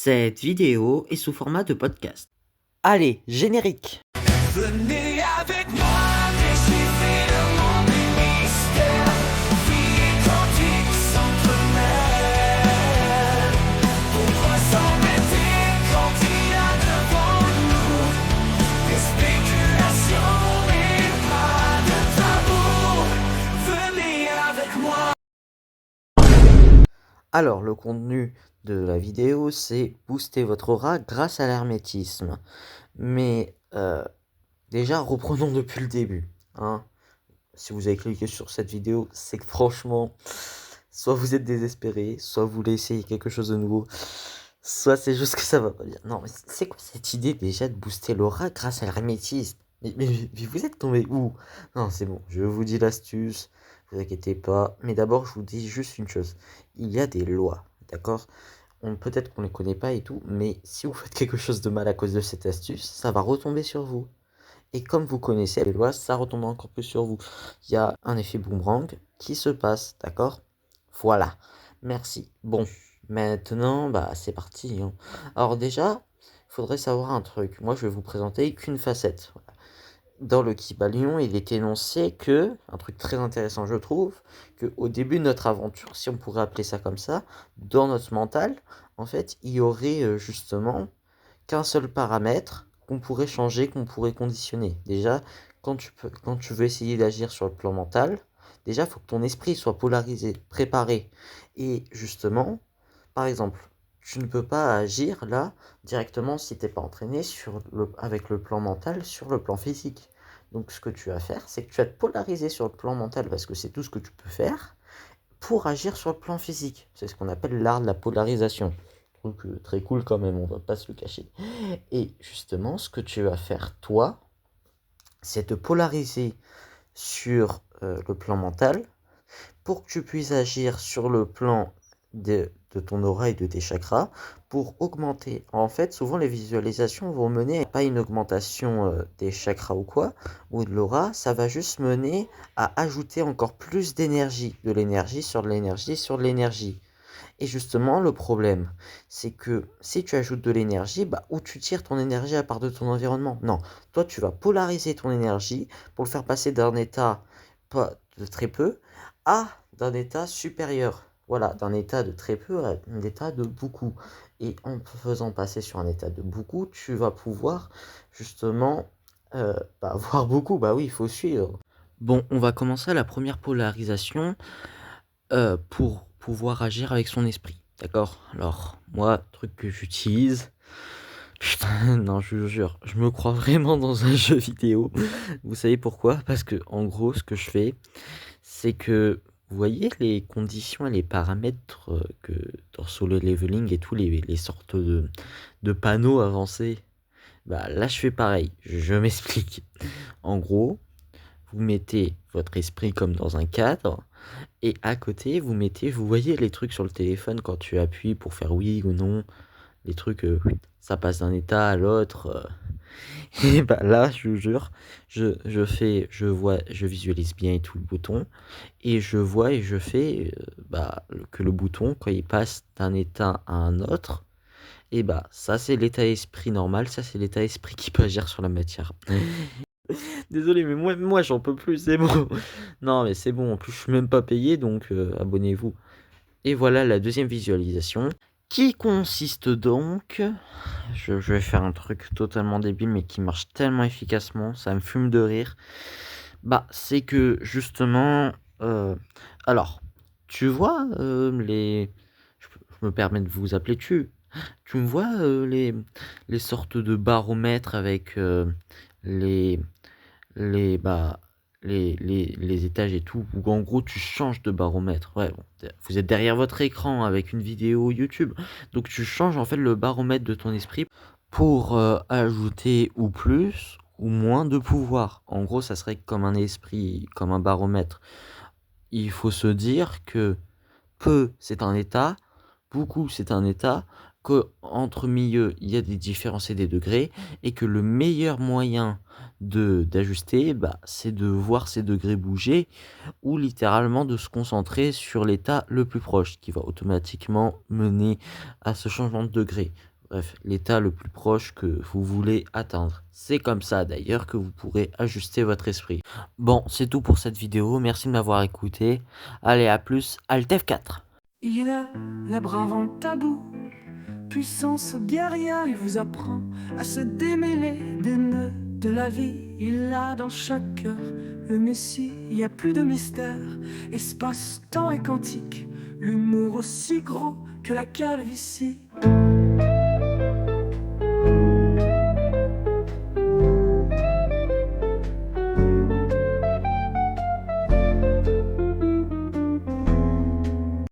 Cette vidéo est sous format de podcast. Allez, générique! Venez avec moi, déchiffrer le monde des mystères. Vie et quantique s'entremêlent. Pourquoi s'embêter quand il y a devant nous des spéculations et pas de tabou? Venez avec moi. Alors, le contenu de la vidéo, c'est booster votre aura grâce à l'hermétisme. Mais déjà, reprenons depuis le début. Hein. Si vous avez cliqué sur cette vidéo, c'est que franchement, soit vous êtes désespéré, soit vous voulez essayer quelque chose de nouveau, soit c'est juste que ça va pas bien. Non, mais c'est quoi cette idée déjà de booster l'aura grâce à l'hermétisme? Mais vous êtes tombé où? Non, c'est bon, je vous dis l'astuce, vous inquiétez pas. Mais d'abord, je vous dis juste une chose. Il y a des lois, d'accord? Peut-être qu'on ne les connaît pas et tout, mais si vous faites quelque chose de mal à cause de cette astuce, ça va retomber sur vous. Et comme vous connaissez les lois, ça retombe encore plus sur vous. Il y a un effet boomerang qui se passe, d'accord? Voilà. Merci. Bon, maintenant, c'est parti. Hein. Alors déjà, il faudrait savoir un truc. Moi, je vais vous présenter qu'une facette. Voilà. Dans le Kybalion, il est énoncé que, un truc très intéressant je trouve, qu'au début de notre aventure, si on pourrait appeler ça comme ça, dans notre mental, en fait, il y aurait justement qu'un seul paramètre qu'on pourrait changer, qu'on pourrait conditionner. Déjà, quand tu veux essayer d'agir sur le plan mental, déjà, il faut que ton esprit soit polarisé, préparé. Et justement, par exemple, tu ne peux pas agir là directement si tu n'es pas entraîné avec le plan mental sur le plan physique. Donc ce que tu vas faire, c'est que tu vas te polariser sur le plan mental parce que c'est tout ce que tu peux faire pour agir sur le plan physique. C'est ce qu'on appelle l'art de la polarisation. Truc très cool quand même, on va pas se le cacher. Et justement, ce que tu vas faire toi, c'est te polariser sur le plan mental pour que tu puisses agir sur le plan de ton aura et de tes chakras pour augmenter. En fait, souvent les visualisations vont mener à pas une augmentation des chakras ou quoi, ou de l'aura, ça va juste mener à ajouter encore plus d'énergie, de l'énergie sur de l'énergie sur de l'énergie. Et justement, le problème, c'est que si tu ajoutes de l'énergie, où tu tires ton énergie à part de ton environnement? Non, toi, tu vas polariser ton énergie pour le faire passer d'un état pas de très peu à d'un état supérieur. Voilà, d'un état de très peu à un état de beaucoup. Et en te faisant passer sur un état de beaucoup, tu vas pouvoir justement voir beaucoup. Bah oui, il faut suivre. Bon, on va commencer à la première polarisation pour pouvoir agir avec son esprit. D'accord? Alors, moi, truc que j'utilise. Putain, non, je vous jure, je me crois vraiment dans un jeu vidéo. Vous savez pourquoi? Parce que, en gros, ce que je fais, c'est que, vous voyez les conditions et les paramètres que dans Solo Leveling et tous les sortes de panneaux avancés. Là, je fais pareil. Je m'explique. En gros, vous mettez votre esprit comme dans un cadre. Et à côté, vous voyez les trucs sur le téléphone quand tu appuies pour faire oui ou non, les trucs, ça passe d'un état à l'autre. Et là, je vous jure, je visualise bien et tout le bouton, et je vois et je fais que le bouton, quand il passe d'un état à un autre, et ça c'est l'état esprit normal, ça c'est l'état esprit qui peut agir sur la matière. Désolé, mais moi j'en peux plus, c'est bon. Non, mais c'est bon, en plus je suis même pas payé, donc abonnez-vous. Et voilà la deuxième visualisation, qui consiste donc, je vais faire un truc totalement débile, mais qui marche tellement efficacement, ça me fume de rire. C'est que justement, alors, tu vois je me permets de vous appeler tu me vois les sortes de baromètres avec les les bah les étages et tout, où en gros tu changes de baromètre. Ouais, bon, vous êtes derrière votre écran avec une vidéo YouTube, donc tu changes en fait le baromètre de ton esprit pour ajouter ou plus ou moins de pouvoir. En gros, ça serait comme un esprit, comme un baromètre. Il faut se dire que peu c'est un état, beaucoup c'est un état, que entre milieu il y a des différences et des degrés, et que le meilleur moyen d'ajuster, c'est de voir ces degrés bouger, ou littéralement de se concentrer sur l'état le plus proche, qui va automatiquement mener à ce changement de degré. bref, l'état le plus proche que vous voulez atteindre. C'est comme ça d'ailleurs que vous pourrez ajuster votre esprit. Bon, c'est tout pour cette vidéo, merci de m'avoir écouté. Allez, à plus, Alt F4. Il est la brave en tabou, puissance guerrière, il vous apprend à se démêler des nœuds de la vie. Il a dans chaque cœur le messie, il n'y a plus de mystère. Espace, temps et quantique, l'humour aussi gros que la calvitie.